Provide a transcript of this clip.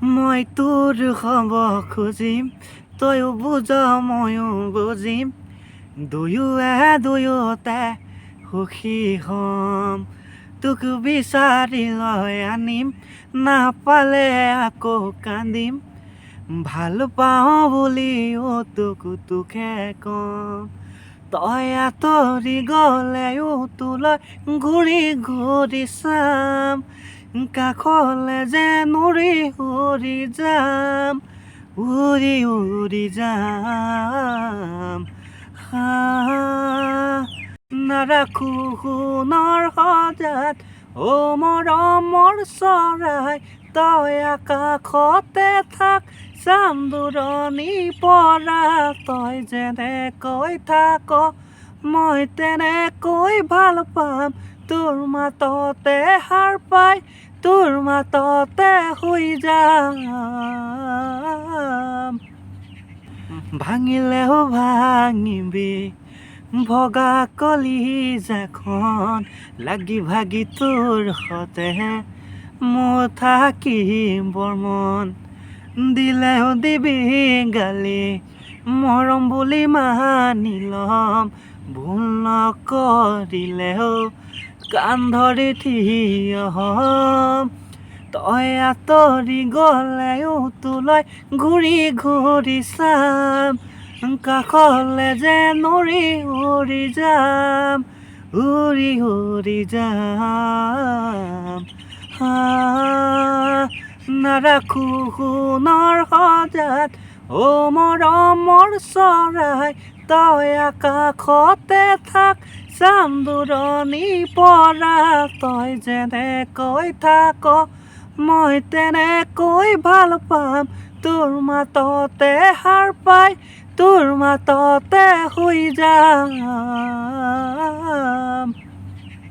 মই তোৰ হ'ব খুজিম, তয়ো বুজ ময়ো বুজিম, দুয়োতে সুখী হ'ম। তোক বিচাৰি লৈ আনিম, নাপালে আকৌ কান্দিম, ভাল পাওঁ বুলিও তোকে কম। তই আঁতৰি গ'লেও তোলৈ ঘূৰি ঘূৰি চাম, কাষলে যেন উৰি যাম, উৰি যাম। নাৰাখো সোণৰ সজাত অ' মৰমৰ চৰাই, তই আকাশতে থাক, চাম দূৰণি পৰা। তই যেনেকৈ থাক মই তেনেকৈ ভাল পাম, তোৰ মাততে সাৰ পাই, তোৰ মাততে শুই যাম। ভাঙিলেও ভাঙিবি ভগা কলিজাখন, লাগি ভাগি তোৰ সতে মোৰ থাকিবৰ মন। দিলেও দিবি গালি, মৰম বুলি মানি ল'ম, ভুল নকৰিলেও কাণ ধৰি থিয় হ'ম। তই আঁতৰি গ'লেও তোলৈ ঘূৰি ঘূৰি চাম, কাষলে যেন উৰি যাম, উৰি যাম। নাৰাখো সোণৰ সজাত অ' মৰমৰ চৰাই, তই আকাশতে থাক, চাম দূৰণি পৰা। তই যেনেকৈ থাক মই তেনেকৈ ভাল পাম, তোৰ মাততে সাৰ পাই, তোৰ মাততে শুই যাম।